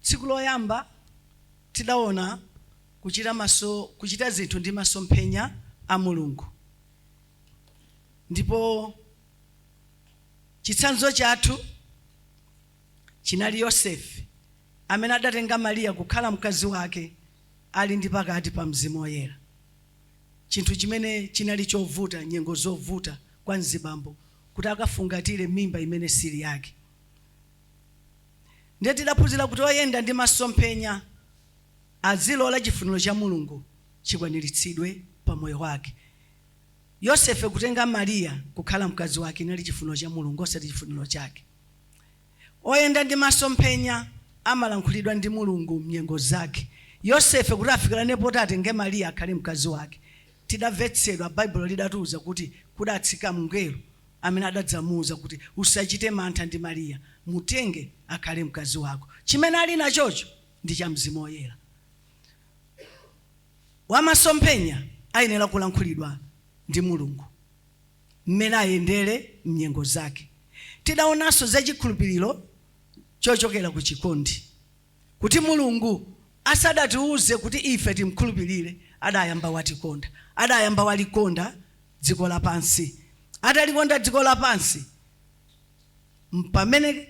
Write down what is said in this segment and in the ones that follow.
tsiku loyamba tidaona kuchita zinthu ndi masomphenya a Mulungu. Ndipo chitsanzo chathu chinali Yosefe amene adatenga Mariya kukhala mkazi wake ali ndi pakati pa Mzimu Woyera. Chinthu chimene chinali chovuta, nyengo zovuta kwa mzibambo kuti akafungatire mimba imene sili yake. Ndiye tidaphunzira kuti oyenda ndi masomphenya azilola chifuniro cha Mulungu chikwaniritsidwe pa moyo wake. Yosefe kutenga Mariya kukhala mkazi wake inali chifuniro cha Mulungu osati chifuniro chake. Oyenda ndi masomphenya amalankhulidwa ndi Mulungu mnyengo zake. Yosefe kuti afikirane poti atenge Mariya akhale mkazi wake, tidamvetsedwa Baibulo lidatiuza kuti kudatsika mngelo amene adadzamuuza kuti usachite mantha ndi Mariya, mutenge akhale mkazi wako. Chimene ali nachocho ndi cha Mzimu Woyera. Wamasomphenya ayenera kulankhulidwa ndi Mulungu mmene ayendere mnyengo zake. Tidaonanso za chikhulupiriro chochokera ku chikondi, kuti Mulungu asadatiuze kuti ife timkhulupirire adayamba watikonda. Adayamba walikonda dziko lapansi. Atalikonda dziko lapansi pamene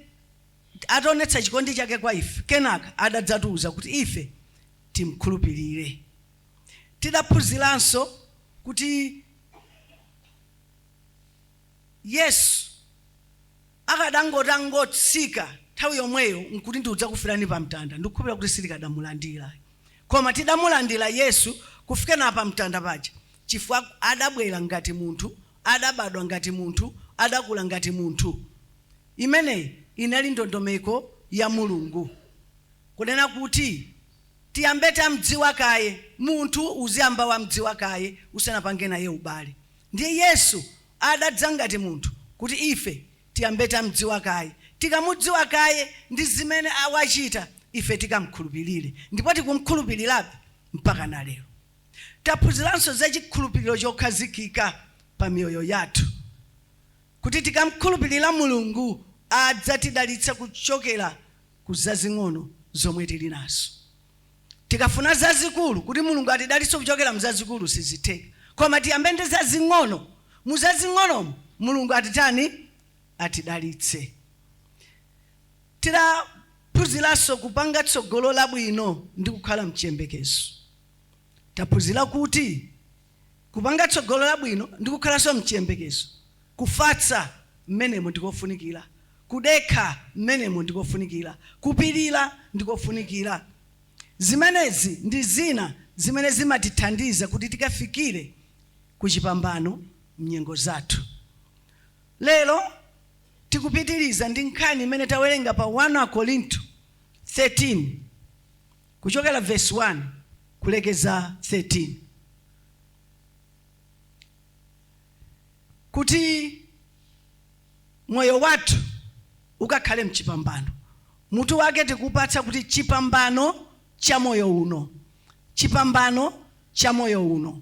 ataonetsa chikondi chake kwa ife, kenaka adadzatiuza kuti ife timkhulupirire. Tidaphunziranso kuti Yesu akadangotsika nthawi yomweyo nkuti ndiudza kufirani pa mtanda, ndikukhulupirira kuti sitikadamulandira. Koma tidamulandira Yesu kufikana pa mtanda paja chifukwa adabwera ngati munthu, adabadwa ngati munthu, adakula ngati munthu. Imene inali ndondomeko ya Mulungu, kunena kuti tiyambe tamdziwa kaye munthu, uziyamba wamdziwa kaye usanapange naye ubale. Ndiye Yesu adadza ngati munthu kuti ife tiyambe tamdziwa kaye. Tikamudziwa kaye ndi zimene awachita ife tikamkhulupirire, ndipo tikumkhulupirirabe mpaka na lero. Taphunziranso za chikhulupiriro chokhazikika pa miyoyo yathu, kuti tikamkhulupirira Mulungu adzatidalitsa kuchokera ku zazing'ono zomwe tili nazo. Tikafuna zazikulu kuti Mulungu atidalitse kuchokera mzazikulu sizitheka, koma tiyambe ndi zazing'ono. Muzazing'ono Mulungu atitani? Atidalitse. Tidaphunziranso kupanga tsogolo labwino ndi kukhala mchiyembekezo. Taphunzira kuti kupanga tsogolo labwino ndi kukhalanso mchiyembekezo, kufatsa mmenemo ndikofunikira, kudekha mmenemo ndikofunikira, kupirira ndikofunikira. Zimenezi ndi zina zimene zimatithandiza kuti tikafikire kuchipambano mnyengo zathu. Lero tikupitiriza ndi nkhani imene tawerenga pa 1 Korinto 13 kuchokera verse 1 kulekeza 13, kuti moyo wathu ukakhale mchipambano. Mutu wake tikupatsa kuti chipambano cha moyo uno, chipambano cha moyo uno.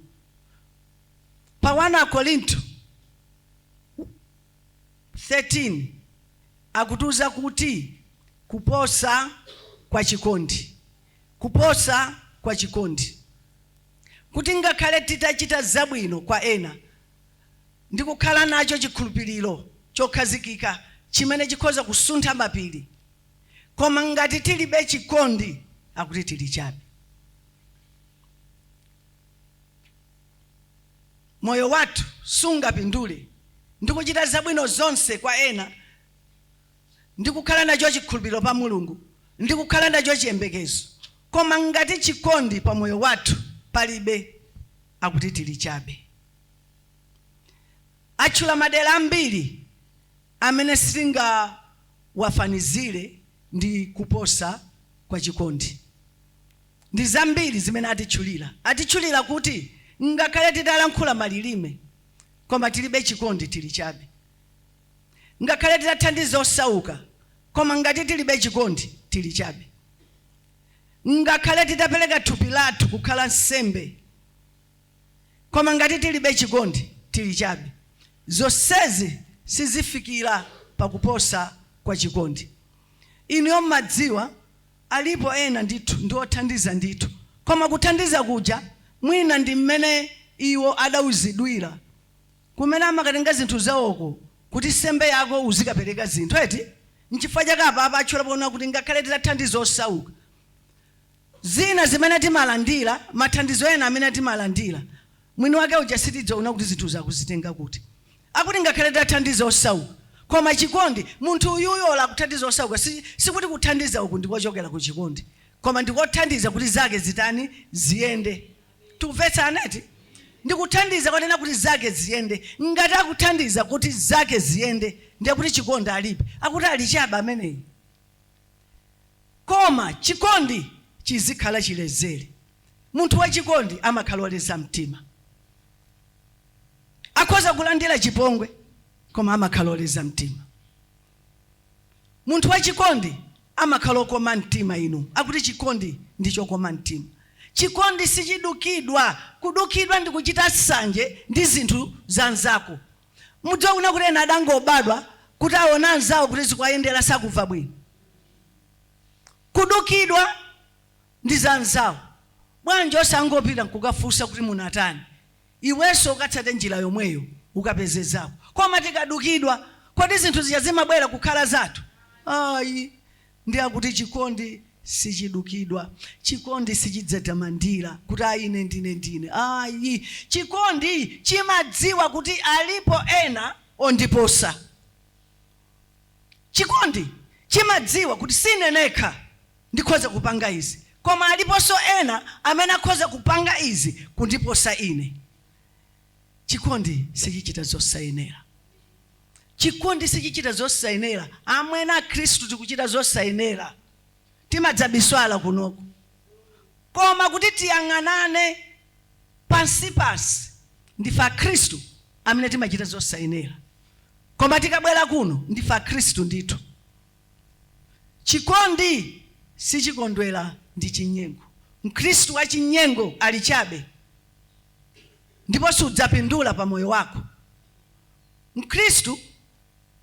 Pa 1 Korinto 13 akutuza kuti kuposa kwa chikondi, kuposa kwa chikondi, kuti ngakhale titachita zabwino kwa ena ndi kukhala nacho chikhulupiriro chokhazikika chimene chikhoza kusuntha mapiri, koma ngati tilibe chikondi akuti tili chabe. Moyo wathu sungapindule ndi kuchita zabwino zonse kwa ena ndi kukhala nacho chikhulupiriro pa Mulungu ndi kukhala nacho chiyembekezo, koma ngati chikondi pa moyo wathu palibe akuti tili chabe. Atchula madera ambiri amene sitingawafanizire ndi kuposa kwa chikondi. Ndi zambiri zimene atitchulira kuti ngakhale titalankhula malilime koma tilibe chikondi tili chabe. Ngakhale titathandiza osauka koma ngati tilibe chikondi tili chabe. Ngakhale titapereka thupi lathu kukhala nsembe koma ngati tilibe chikondi tili chabe. Zonsezi sizifikira pakuposa kwa chikondi. Inu madziwa alipo ena ndithu ndiothandiza ndithu, koma kuthandiza kuja mwina ndi mmene iwo adauzidwira, kumene amakatenga zinthu zawoko kuti sembe yako uzikapereka zinthu eti. Nchifukwa chake apa atchula pona kuti ngakhale titathandiza osauka, zina zimene timalandira, mathandizo ena amene timalandira, mwini wake uja sitidzaona kuti zinthu zakuzitenga kuti. Akuti ngakhale titathandiza osauka, koma chikondi munthu uyuyo la kuthandiza osauka sikuti kuthandiza uku ndikochokera ku chikondi, koma ndikothandiza kuti zake zitani ziyende. Tumvetsa aneti? Ndikuthandiza kwanena kuti zake ziyende. Ngati akuthandiza kuti zake ziyende ndiye kuti chikondi alibe, akuti alichaba ameneyi. Koma chikondi chizikhala chilezere. Munthu wa chikondi amakhala oleza mtima. Akhoza kulandira chipongwe koma amakhala oleza mtima. Munthu wa chikondi amakhala okoma mtima inu. Akuti chikondi ndicho koma mtima. Chikondi sichidukidwa. Kudukidwa ndi kuchita sanje ndi zinthu zanzako. Mudziona kuti ena adangobadwa kuti aona anzawo kuti zikuyendera sakuva bwino. Kudukidwa ndi zanzawo. Bwanji osangopita kukafunsa kuti munatani, iwenso ukatsate njira yomweyo ukapeze zako. Koma tikadukidwa kodi zinthu zija zimabwera kukhala zathu? Ayi. Ndi akuti chikondi sichidukidwa. Chikondi sichidzatamandira kuti ine ndine. Ayi. Chikondi chimadziwa kuti alipo ena ondiposa. Chikondi chimadziwa kuti sinenekha ndikhoza kupanga izi, koma aliponso ena amene akhoza kupanga izi kundiposa ine. Chikondi sichichita zosayenera. Chikondi sichichita zosayenera. Amwene a Khristu tikuchita zosayenera. Timadzabiswala kunoko. Koma kuti tiyang'anane pansi ndife a Khristu amene timachita zosayenera. Koma tikabwera kuno ndife a Khristu ndithu. Chikondi sichikondwera ndi chinyengo. Mkhristu wa chinyengo alichabe ndipo sudzapindula pa moyo wako. Mkhristu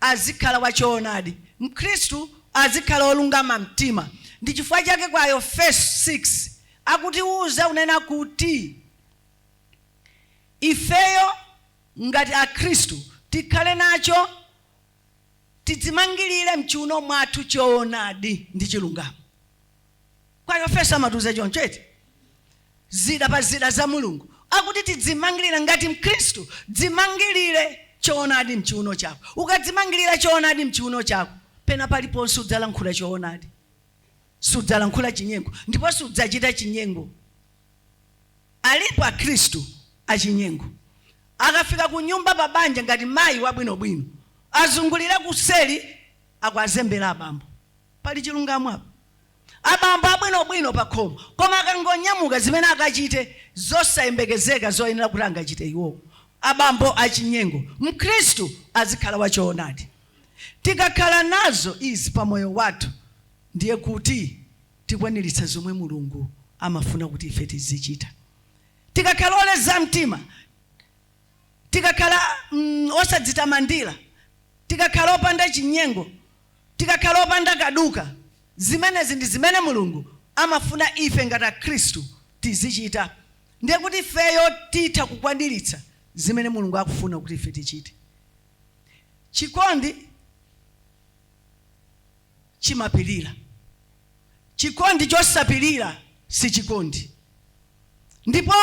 azikhala wachoonadi. Mkhristu azikhala olungama mtima. Ndi chifukwa chake kwa Efeso 6 akutiuza unena kuti ifeyo ngati a Khristu tikhale nacho, tidzimangirire mchiuno mwathu choonadi ndi chilungamo. Kwa Efeso amatuza choncho eti zida pa zida za Mulungu. Akuti tidzimangirire ngati Mkhristu, dzimangirire choonadi mchiuno chako. Ukadzimangirira choonadi mchiuno chako, pena paliponse udzalankhula choonadi. Sudzalankhula chinyengo, ndipo sudzachita chinyengo. Alipo a Khristu achinyengo. Akafika ku nyumba pa banja ngati mayi wabwinobwino, azungulira kuseli akwazembera abambo. Pali chilungamo apo. Abambo abwinobwino pa khomo, koma akangonyamuka zimene akachite zosayembekezeka zoyenera kuti angachite iwo. Abambo achinyengo. Mkhristu azikhala wachoonadi. Tikakhala nazo izi pa moyo wathu, ndiye kuti tikwaniritsa zomwe Mulungu amafuna kuti ife tizichita. Tikakhala oleza mtima, tikakhala osadzitamandira, tikakhala opanda chinyengo, tikakhala opanda kaduka, zimenezi ndi zimene Mulungu amafuna ife ngati a Khristu tizichita. Ndiye kuti ifeyo titha kukwaniritsa zimene Mulungu akufuna kuti ife tichite. Chikondi chimapirira. Chikondi chosapirira si chikondi. Ndipo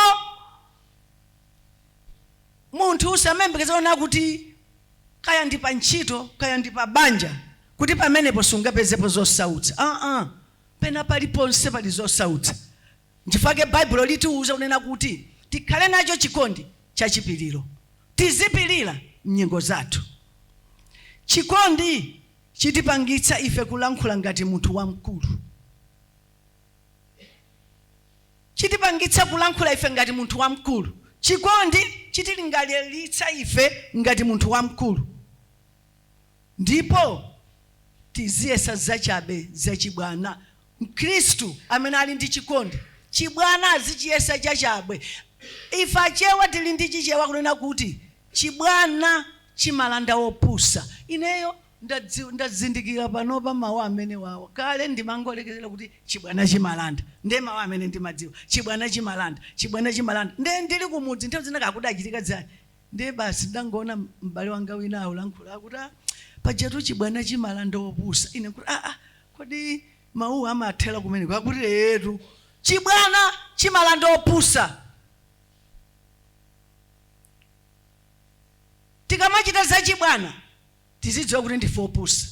munthu usamembekeza ona kuti kaya ndi pa ntchito kaya ndi pa banja kuti pamenepo sungapezepo zosautsa. Pena paliponse pali zosautsa. Nchifukwa Baibulo litiuza unena kuti tikhale nacho chikondi chachipiriro. Tizipirira nyengo zathu. Chikondi chitipangitsa ife kulankhula ngati munthu wamkulu. Chitipangitsa kulankhula ife ngati munthu wamkulu. Chikondi chitilingaliritsa ife ngati munthu wamkulu. Ndipo tiziyesa zachabe zachibwana. Mkhristu amene ali ndi chikondi, chibwana azichiyesa chachabe. Ife achewa tili ndi chichewa kunena kuti chibwana chimalanda opusa. Ineyo ndazindikira panopa mawu amene wawa kale ndimangolekezera kuti chibwana chimalanda nde mawu amene ndimadziwa chibwana chimalanda nde ndili kumudzi nthawi zina kakudachitika dzani nde basi ndangoona m'bale wanga wina aulankhula kuti pajatu chibwana chimalanda opusa ine kuti kodi mawu amathera kumene kwakuti letu chibwana chimalanda opusa. Tikamachita za chibwana tizidziwa kuti ndife opusa.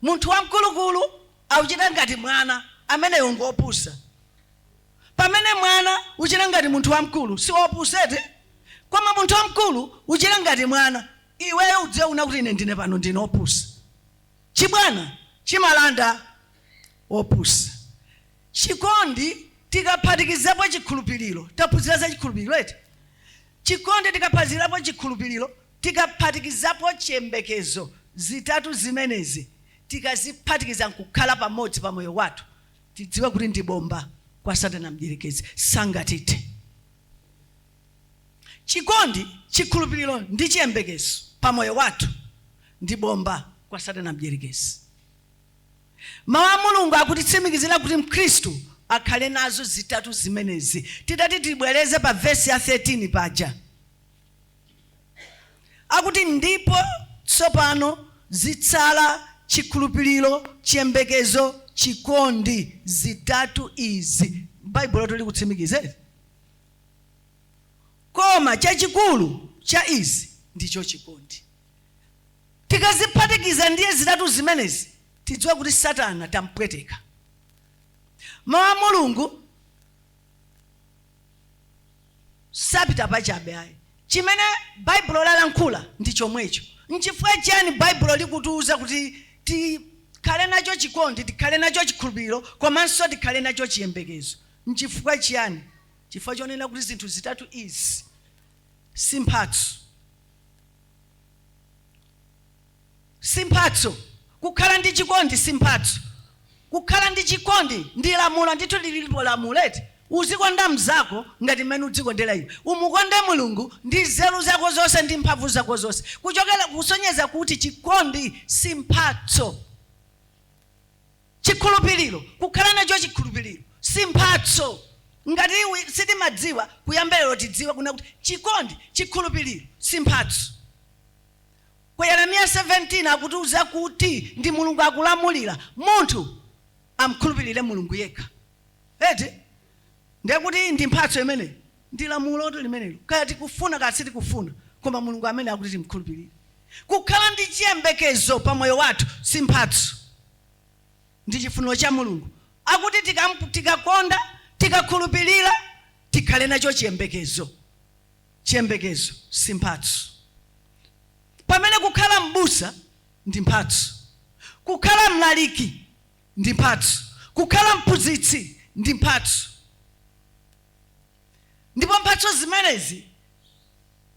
Munthu wamkulukulu auchita ngati mwana amene ngopusa. Pamene mwana uchita ngati munthu wamkulu si opusete. Koma munthu wamkulu uchita ngati mwana iweyo udziwe una kuti ine ndine pano ndine opusa. Chibwana chimalanda opusa. Chikondi tikaphatikizapo chikhulupiriro taphunzira za chikhulupiriro eti. Chikondi tikaphatikizapo chikhulupiriro tikaphatikizapo chiyembekezo zitatu zimenezi tikaziphatikiza nkukhala pamodzi pa moyo wathu tidziwe kuti ndi bomba kwa Satana mdierekezi sangatithe. Chikondi chikhulupiriro ndi chiyembekezo pa moyo wathu ndi bomba kwa Satana mdierekezi. Mawu a Mulungu akutitsimikizira kuti Mkhristu akhale nazo zitatu zimenezi. Titati tibwereze pa verse ya 13 paja. Akuti ndipo tsopano zitsala chikhulupiriro, chiyembekezo, chikondi, zitatu izi. Bible loti likutsimikize. Koma chachikulu cha izi ndicho chikondi. Tikaziphatikiza ndiye zitatu zimenezi tidziwe kuti Satana tampweteka. Mawu a Mulungu sapita pachabe ayi. Chimene Bible lalankhula ndi chomwecho. Nchifukwa chani Bible likutiuza kuti tikhale nacho chikondi, tikhale nacho chikhulupiriro, komanso tikhale nacho chiyembekezo. Nchifukwa chani? Chifukwa chonena kuti zinthu zitatu izi simphatso. Simphatso. Kukhala ndi chikondi simphatso. Kukhala ndi chikondi ndi lamulo ndithu lilipo lamuleti. Uzikonda mzako ngati mmene udzikondera iwe. Umukonde Mulungu ndi nzeru zako zonse ndi mphamvu zako zonse. Kuchokera kusonyeza kuti chikondi simphatso. Chikhulupiriro. Kukhala nacho chikhulupiriro simphatso. Ngati sitimadziwa kuyambira tidziwa kuna kuti chikondi chikhulupiriro simphatso. Kwa Yeremia 17 akutiuza kuti ndi Mulungu akulamulira munthu amkhulupirire Mulungu yekha. Eti ndekuti ndi mphatso imene ndi lamulo limenelo. Kaya tikufuna kaya sitikufuna koma Mulungu amene akuti timkhulupirire. Kukhala ndi chiyembekezo pa moyo wathu simphatso. Ndi chifuniro cha Mulungu. Akuti tikakonda, tikakhulupirira, tikhale nacho chiyembekezo. Chiyembekezo simphatso. Pamene kukhala mbusa ndi mphatso. Kukhala mlaliki ndi mphatso. Kukhala mphunzitsi ndi mphatso. Ndipo mphatso zimenezi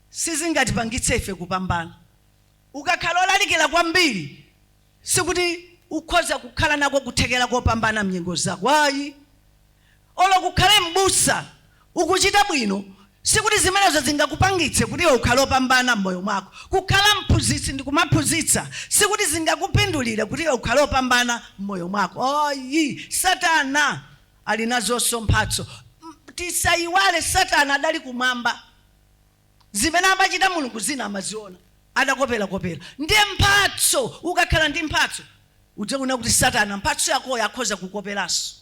sizingatipangitse ife kupambana. Ukakhala olalikira kwambiri sikuti ukhoza kukhala nako kuthekera kopambana mnyengo zako. Ayi. Olo kukhale mbusa ukuchita bwino sikuti zimenezo zingakupangitse kuti iwe ukhale opambana mmoyo mwako. Kukhala mphunzitsi ndi kumaphunzitsa sikuti zingakupindulire kuti iwe ukhale opambana mmoyo mwako. Ayi. Satana ali nazo mphatso. Tisayiwale Satana adali kumwamba. Zimene amachita Mulungu zina amaziona. Adakopera. Ndiye mphatso. Ukakhala ndi mphatso udzakuna kuti Satana mphatso yako yakhoza kukoperaso.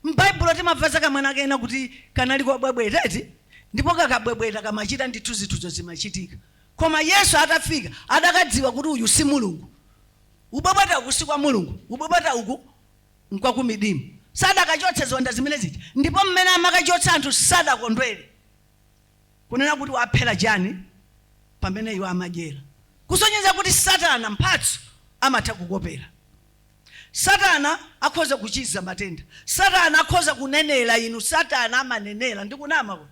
M'Bible timabvaza kamwana kena kuti kanali kwabwebweta eti ndipo kakabwebweta kamachita ndithu zinthuzo zimachitika. Koma Yesu atafika adakadziwa kuti uyu si Mulungu. Ubwebweta uku si kwa Mulungu. Ubwebweta uku nkwa kumidimu. Sadakachotsa zonda zimene ziti. Ndipo mmene amakachotsa anthu sadakondwere. Kunena kuti waphera jani pamene iwo amadyera. Kusonyeza kuti Satana mphatso amatha kukopera. Satana akhoza kuchiza matenda. Satana akhoza kunenera inu. Satana amanenera ndikunama kuti.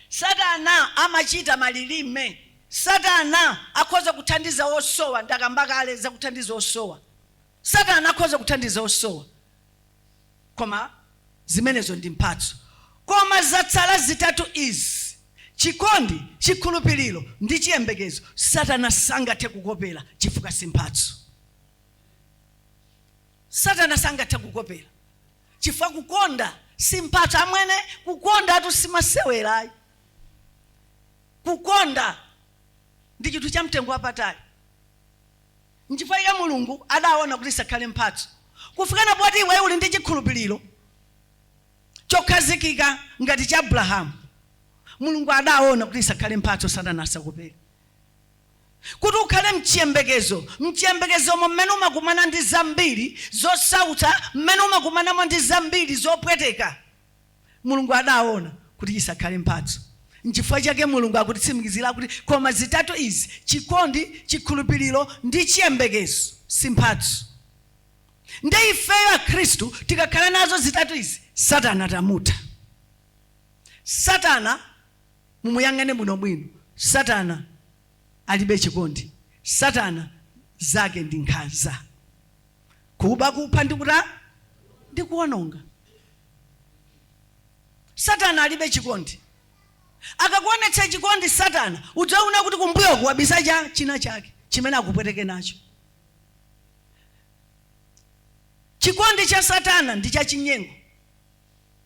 Satana amachita malilime. Satana akhoza kuthandiza osowa ndakambakale za kuthandiza osowa. Satana akhoza kuthandiza osowa. Koma zimenezo ndi mphatso. Koma zatsala zitatu izi. chikondi, chikhulupiriro ndi chiyembekezo Satana sangathe kukopera chifukwa simphatso. Satana sangathe kukopera chifukwa kukonda simphatso. Amwene kukonda atu simasewera. Kukonda ndi chinthu cha mtengo wapatali. Nchifukwa ya Mulungu adaona kuti sakhale mphatso. Kufikana poti iwe uli ndi chikhulupiriro chokhazikika ngati cha Abrahamu, Mulungu adaona kuti sakhale mphatso Satana asakupera. Kuti ukhale mchiyembekezo mmene umakumana ndi zambiri zosautsa, mmene umakumana ndi zambiri zopweteka, Mulungu adaona kuti isakhale mphatso. Nchifukwa chake Mulungu akutitsimikizira kuti koma zitatu izi, chikondi, chikhulupiriro ndi chiyembekezo, simphatso. Ndi ifeyo akhristu tikakhala nazo zitatu izi, Satana atamuta. Satana mumuyang'ane bwinobwino, Satana alibe chikondi. Satana zake ndi nkhanza, kuba, kupha ndi kuwononga. Satana alibe chikondi. Akakuonetsa chikondi Satana, udzaona kuti kumbuyo kuwabisa china chake chimene akupweteke nacho. Chikondi cha Satana ndi cha chinyengo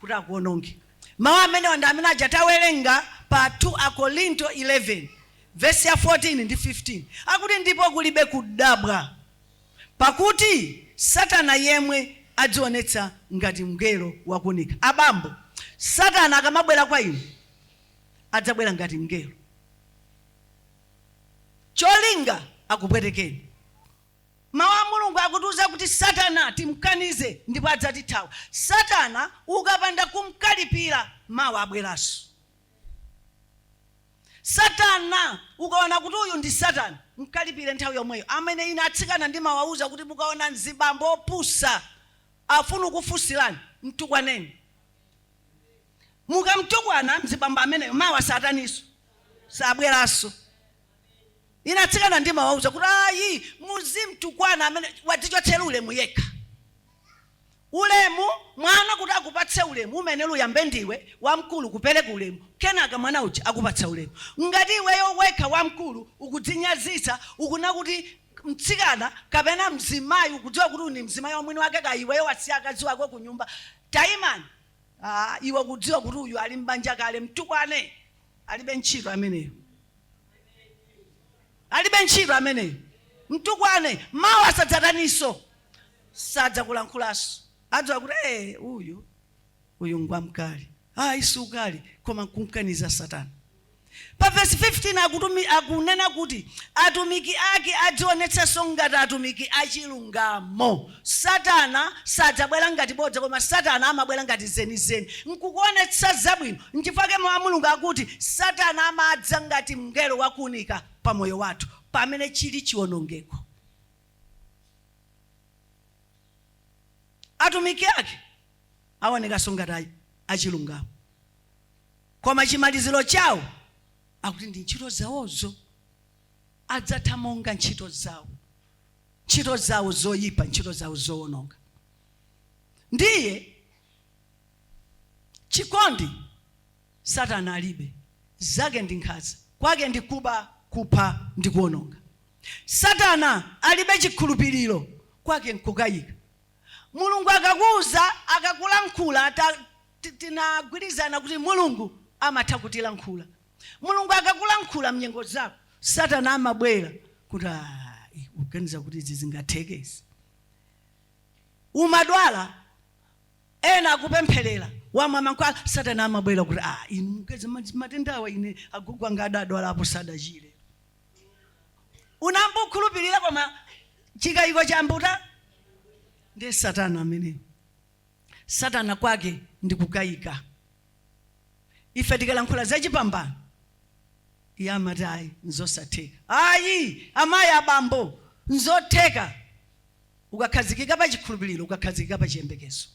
kuti akuwononge. Mawu amene ndi amene aja tawerenga pa 2 Akorinto 11 verse ya 14 ndi 15. Akuti ndipo kulibe kudabwa pakuti Satana yemwe adzionetsa ngati mngelo wakunika. Abambo, Satana akamabwera kwa inu adzabwera ngati mngelo, cholinga akupwetekeni. Mawu a Mulungu akutiuza kuti Satana timkanize ndipo adzatithawa. Satana ukapanda kumkalipira mawu abweranso. Satana ukaona kuti uyu ndi Satana, mkalipire nthawi yomweyo. Amene ine atsikana ndi mawauza kuti mukaona mzibambo opusa afuna kufusilani, mtukwaneni. Mukamtukwana mzibambo ameneyo mawu asataniso sabweranso. Ine atsikana ndi mawauza kuti ayi muzimtukwana amene watichotsera ulemu yekha. Ulemu mwana kuti akupatse ulemu umene uyambe ndiwe wamkulu kupereka ulemu, kenaka mwana uja akupatsa ulemu. Ngati iweyo wekha wamkulu ukudzinyazitsa, ukuna kuti mtsikana kapena mzimayi ukudziwa kuti ni mzimayi wa mwini wake, ka iweyo wasiya akazi wako ku nyumba, taimani iwe kudziwa kuti uyu ali mbanja kale, mtukwane. Alibe ntchito ameneyo. Alibe ntchito ameneyo. Mtukwane mawu asadzataniso, sadza kulankhulanso. Adziwa kuti uyu ngwamkali. Isukali koma kumkaniza Satana. Pa verse 15 akunena kuti atumiki ake adzionetsanso ngati atumiki achilungamo. Satana sadzabwera ngati bodza, koma Satana amabwera ngati zenizeni, nkukuonetsa zabwino. Nchifukwa mawu a Mulungu akuti Satana amadza ngati mngelo wakuunika pa moyo wathu pamene chili chiwonongeko. Atumiki ake aonekanso ngati achilungamo, koma chimaliziro chawo akuti ndi ntchito zawozo. Adzatha monga ntchito zawo zoyipa, ntchito zawo zowononga. Ndiye chikondi Satana alibe, zake ndi nkhanza, kwake ndi kuba, kupha ndi kuwononga. Satana alibe chikhulupiriro, kwake nkukayika. Mulungu akakuuza, akakulankhula, tinagwirizana kuti Mulungu amatha kutilankhula. Mulungu akakulankhula mnyengo zako, Satana amabwera kuti uganiza kuti izi zingathekezi. Umadwala, ena akupempherera, wamwa mankhwala, Satana amabwera kuti inu matendawa ine agogo anga adadwala apo sadachire. Unambukhulupirira koma chikayiko chambuta. Ndi Satana ameneyo. Satana kwake ndi kukayika. Ife tikalankhula zachipambano, iye amati nzosatheka. Amayi abambo, nzotheka. Ukakhazikika pa chikhulupiriro, ukakhazikika pa chiyembekezo.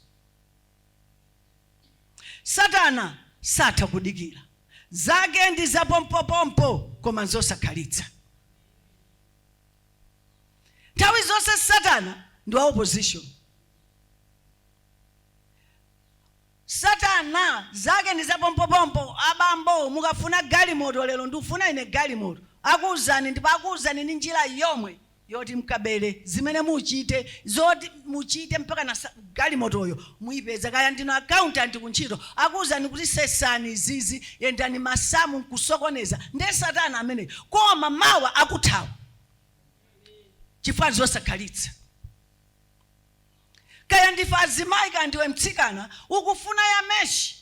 Satana satha kudikira, zake ndi zapompopompo koma nzosakhalitsa. Nthawi zonse Satana ndi wa opposition. Satana zake ndi zapompopompo. Abambo mukafuna galimoto lero ndifuna ine galimoto. Akuuzani ndipo akuuzani ni njira yomwe yoti mkabele zimene muchite zoti muchite mpaka na galimotoyo muipeza. Kaya ndino accountant kuntchito akuuzani kuti sesani zizi yendani masamu kusokoneza. Nde Satana amene koma mawa akuthawa chifukwa zosakhalitsa. Kaya ndife azimayi kandi ndiwe mtsikana ukufuna ya meshi,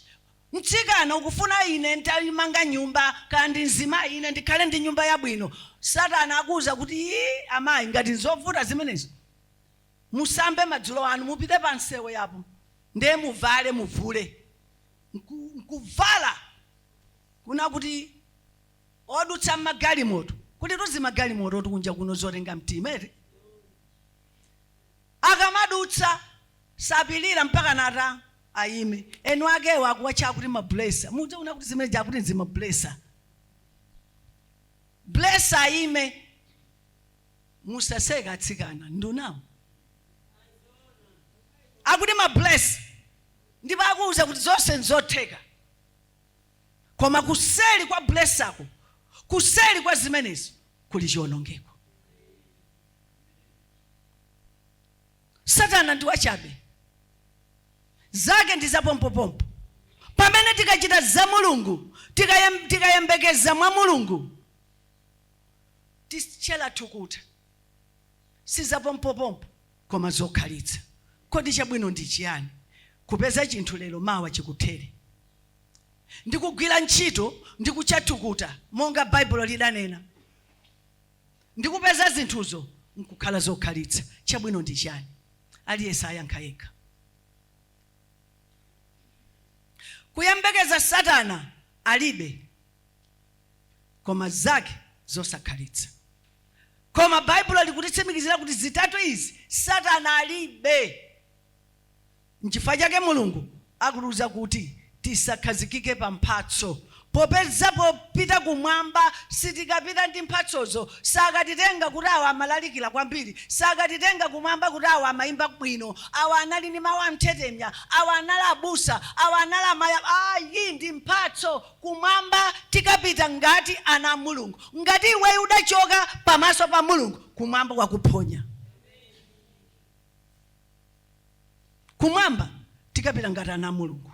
mtsikana ukufuna ine ntaimanga nyumba kandi nzimayi ine ndikhale ndi nyumba yabwino. Satana akuuza kuti amayi ngati nzovuta zimenezo musambe madzulo anu mupite pa nsewu yapo nde muvale muvule. Nkuvala kuna kuti odutsa magalimoto kuti tuzi magalimoto tikunja kuno zotenga mtima ere. Akamadutsa sapilira mpaka nata ayime. Enu akewo akuwacha kuti mablessa. Muti una kuti zimene jakuti nzima blessa. Blessa ayime. Musaseka atsikana ndunawo. Akuti mablessa. Ndipo akuuza kuti zonse nzotheka. Koma kuseli kwa blessako, kuseli kwa zimenezo kuli chiwonongeko. Satana ndi wachabe. Zake ndi zapompopompo. Pamene tikachita za Mulungu, tikayembekeza mwa Mulungu, tichela tukuta. Si zapompopompo koma zokhalitsa. Kodi chabwino ndi chiyani? Kupeza chinthu lero mawa chikutere. Ndikugwira ntchito ndikuchatukuta monga Bible lidanena. Ndikupeza zinthuzo nkukhala zokhalitsa. Chabwino ndi chiyani? Aliyense ayankha yekha. Kuyembekeza Satana alibe koma zake zosakhalitsa. Koma Bible likutitsimikizira kuti zitatu izi Satana alibe. N'chifukwa chake Mulungu akuluza kuti tisakhazikike pa mphatso. Popeza popita kumwamba sitikapita ndi mphatsozo. Sakatitenga kuti awa amalalikira kwambiri. Sakatitenga kumwamba kuti awa amayimba bwino. Awa anali ndi mawu amthetemya. Awa anali abusa. Awa anali amaya. Iyi ndi mphatso. Kumwamba tikapita ngati ana Mulungu. Ngati iwe udachoka pamaso pa Mulungu, kumwamba kwakuphonya. Kumwamba tikapita ngati ana Mulungu.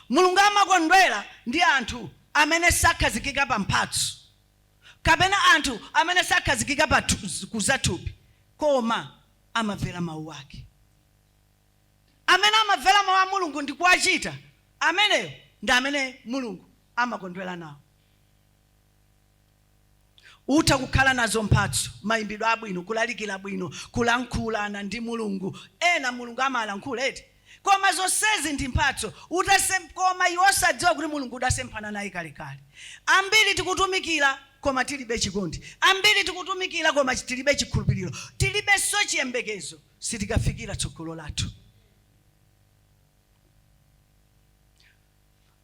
Mulungu amakondwera ndi anthu amene sakhazikika pa mphatso. Kapena anthu amene sakhazikika pa kuzathupi. Koma amamvera mawu ake. Amene amamvera mawu a Mulungu ndi kuwachita. Ameneyo ndi amene Mulungu amakondwera nawo. Utha kukhala nazo mphatso, mayimbidwe abwino, kulalikira bwino, kulankhulana ndi Mulungu. Ena Mulungu amalankhula eti. Koma zonsezi ndi mphatso. Koma iwo osadziwa kuti Mulungu udasemphana naye kalekale. Ambiri tikutumikira koma tilibe chikondi. Ambiri tikutumikira koma tilibe chikhulupiriro. Tilibe so chiyembekezo. Sitikafikira tsogolo lathu.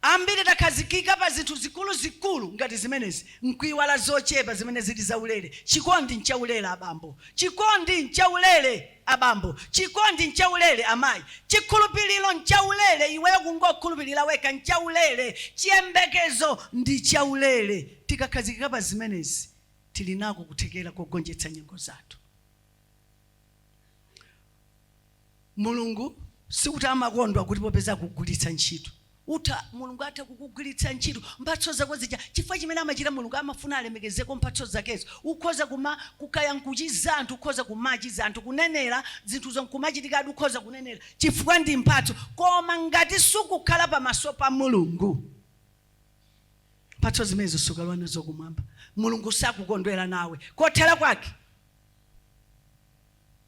Ambiri takhazikika pa zinthu zikulu ngati zimenezi. Nkuiwala zochepa zimene zili zaulere. Chikondi nchaulere abambo. Chikondi nchaulere abambo. Chikondi nchaulere amayi. Chikhulupiriro nchaulere. Iweyo kungokhulupirira weka nchaulere. Chiyembekezo ndi chaulere. Tikakhazikika pa zimenezi tili nako kuthekera kogonjetsa nyengo zathu. Mulungu sikuti amakondwa kuti popeza kugulitsa ntchito. Mulungu atha kukugwiritsa ntchito mphatso zako zija. Chifukwa chimene amachita Mulungu amafuna alemekezeko mphatso zakezo. Ukhoza kukaya nkuchiza anthu, ukhoza kumachiza anthu, kunenera zinthu zonkumachitika adi ukhoza kunenera. Chifukwa ndi mphatso. Koma ngati sukukhala pamaso pa Mulungu, mphatso zimenezo sukalowa nazo kumwamba. Mulungu sakukondwera nawe. Kothera kwake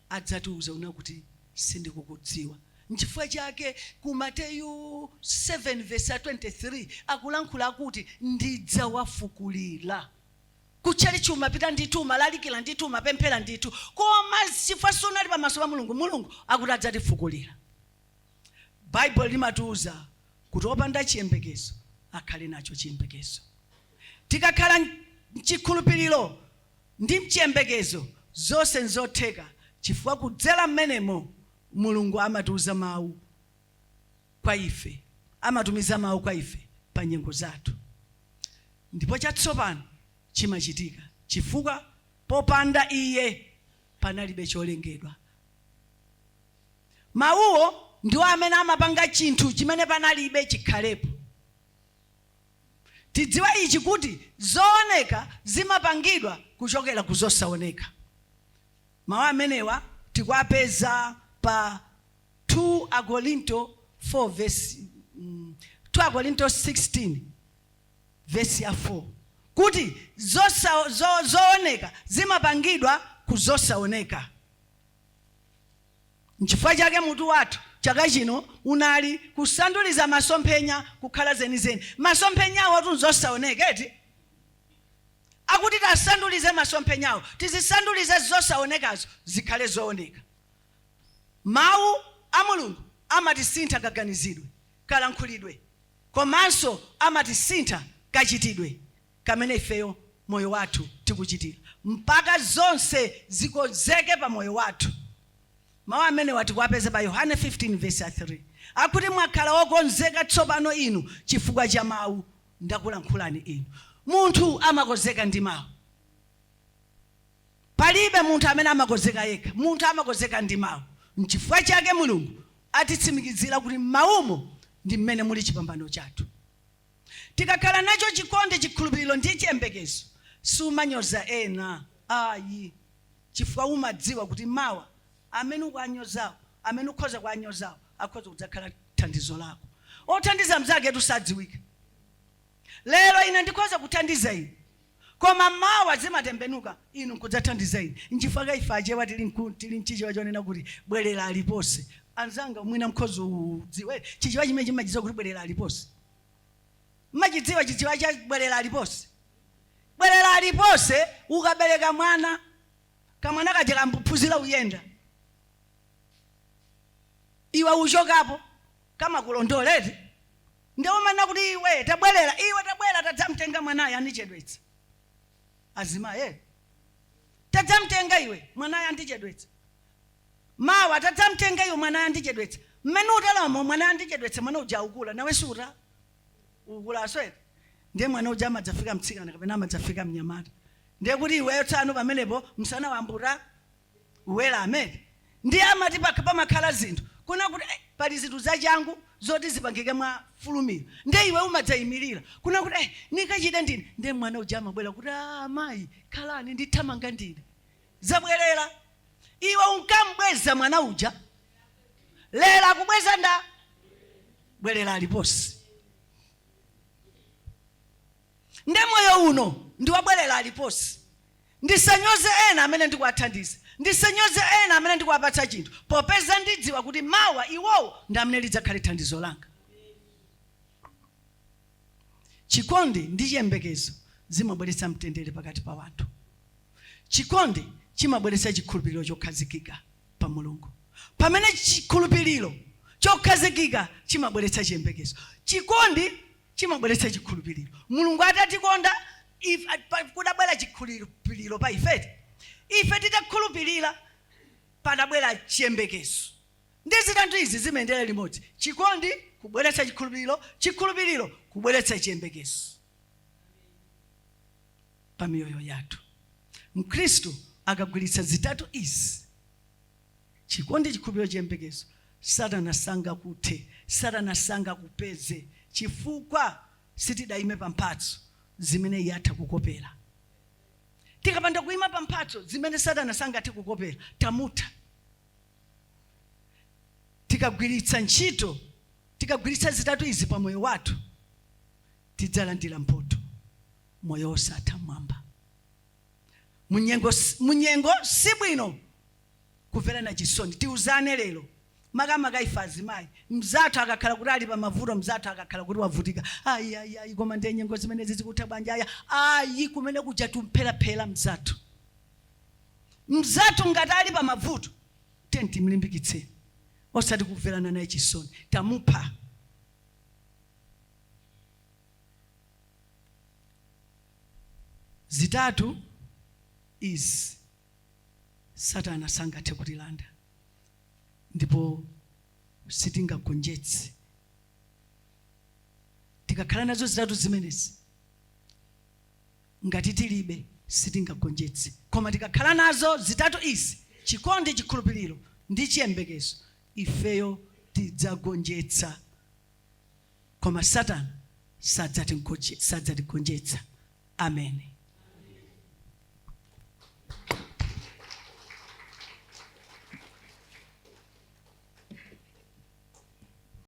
adzatiuza una kuti sindikukudziwa. N'chifukwa chake ku Mateyu 7:23 akulankhula kuti ndidzawafukulira. Kuchali chuma pita ndituma, lalikira ndituma, pemphera nditu. Koma chifukwa sunali pamaso pa Mulungu, Mulungu akuti adzatifukulira. Bible limatiuza kuti opanda chiyembekezo akhale nacho chiyembekezo. Tikakhala chikhulupiriro ndi mchiyembekezo zonse nzotheka. Chifukwa kudzera mmenemo Mulungu amatiuza mawu kwa ife, amatumiza mawu kwa ife pa nyengo zathu. Ndipo chatsopano chimachitika chifukwa popanda iye panalibe cholengedwa. Mawuwo ndiwo amene amapanga chinthu chimene panalibe chikhalepo. Tidziwa ichi kuti zooneka zimapangidwa kuchokera ku zosaoneka. Mawu amenewa tikuwapeza pa 2 Korinto 16 verse ya 4 kuti zooneka zimapangidwa ku zosaoneka. N'chifukwa chake mutu wathu chaka chino unali kusanduliza masomphenya kukhala zenizeni. Masomphenyawo atu zosaoneka eti akuti tasandulize masomphenyawo, tizisandulize zosaonekazo zikhale zooneka. Mawu a Mulungu amatisintha kaganizidwe, kalankhulidwe, komanso amatisintha kachitidwe kamene ifeyo moyo wathu tikuchitira mpaka zonse zikonzeke pa moyo wathu. Mawu amene watikuwapeza pa Yohane 15 verse 3 akuti mwakhala wokonzeka tsopano inu chifukwa cha mawu ndakulankhulani inu. Munthu amakonzeka ndi mawu. Palibe munthu amene amakonzeka yekha, munthu amakonzeka ndi mawu. N'chifukwa chake Mulungu atitsimikizira kuti mawumo ndi mmene muli chipambano chathu. Tikakhala nacho chikondi, chikhulupiriro ndi chiyembekezo, sumanyoza ena ayi, chifukwa umadziwa kuti mawa amene ukwanyozawo, amene ukhoza kwanyozawo akhoza kudzakhala thandizo lako. Othandiza mnzake tusadziwika. Lero ine ndikhoza kuthandiza inu, koma mawa zimatembenuka inu kudzathandiza ine. N'chifukwa ife achewa tili mchichewa chonena kuti bwerera alipose. Anzanga mwina mkhozi udziwe chichewa chimene chimachidziwa kuti bwerera alipose. Mmachidziwa chichewa cha bwerera alipose? Bwerera alipose ukabereka mwana, kamwana kaje kamphunzira uyenda, iwe uchokapo kama kulondoleti ndio umana kuti iwe tabwerera tadzamtenga mwanayo andichedwetsa. Azima tadzamtenga iwe mwanayo andichedwetsa. Mawa tadzamtenga iwe mwanayo andichedwetsa. Mmene utalamo mwanayo andichedwetsa, mwana uja ukula nawe suta ukula aswete. Ndiye mwana uja amadzafika mtsikana kapena amadzafika mnyamata. Ndiye kuti iweyo tsano pamenepo msana wambura uwela amene. Ndiye amati pamakhala zinthu kuna kuti pali zinthu zachangu zoti zipangike mwa fulumira. Ndiye iwe umadzayimirira kuna kuti nikachite ndine. Ndiye mwana uja amabwera kuti mayi khalani ndithamanga ndine. Zabwerera iwe unkambweza mwana uja, lero akubweza nda bwerera aliposi. Ndiye moyo uno ndiwabwerera aliposi. Ndisanyoze ena amene ndikuwathandiza, ndisanyoze ena amene ndikuwapatsa chinthu, popeza ndidziwa kuti mawa iwowo ndi amene lidzakhale thandizo langa. Chikondi ndi chiyembekezo zimabweretsa mtendere pakati pa wanthu. Chikondi chimabweretsa chikhulupiriro chokhazikika pa Mulungu. Pamene chikhulupiriro chokhazikika chimabweretsa chiyembekezo. Chikondi chimabweretsa chikhulupiriro. Mulungu atatikonda kudabwera chikhulupiriro pa ife titakhulupirira padabwera chiyembekezo. Ndi zitatu izi zimendera limodzi: chikondi kubweretsa chikhulupiriro, chikhulupiriro kubweretsa chiyembekezo pa miyoyo yathu. Mkristo akagwiritsa zitatu izi, chikondi, chikhulupiriro, chiyembekezo, Satana sangakuthe, Satana sangakupeze, chifukwa sitidayime pa mphatso zimene yatha kukopera. Tikapanda kuima pa mphatso zimene Satana sangathe kukopera, tamutha. Tikagwiritsa ntchito, tikagwiritsa zitatu izi pa moyo wathu, tidzalandira mphotho, moyo osatha mwamba. Munyengo si bwino kumverana chisoni. Tiuzane lero makamaka ife azimayi, mzathu akakhala kuti ali pa mavuto, mzathu akakhala kuti wavutika, ayi koma ndiye nyengo zimene zizikutha bwanja, ayi kumene kuja tumphera mzathu. Mzathu ngati ali pa mavuto, tenti mlimbikitseni, osati kumverana naye chisoni, tamupha. Zitatu izi Satana sangathe kutilanda, ndipo sitingagonjetse tikakhala nazo zitatu zimenezi, ngati tilibe sitingagonjetse. Koma tikakhala nazo zitatu izi, chikondi, chikhulupiriro ndi chiyembekezo, ifeyo tidzagonjetsa. Koma Satana sadzatigonjetsa. Amen.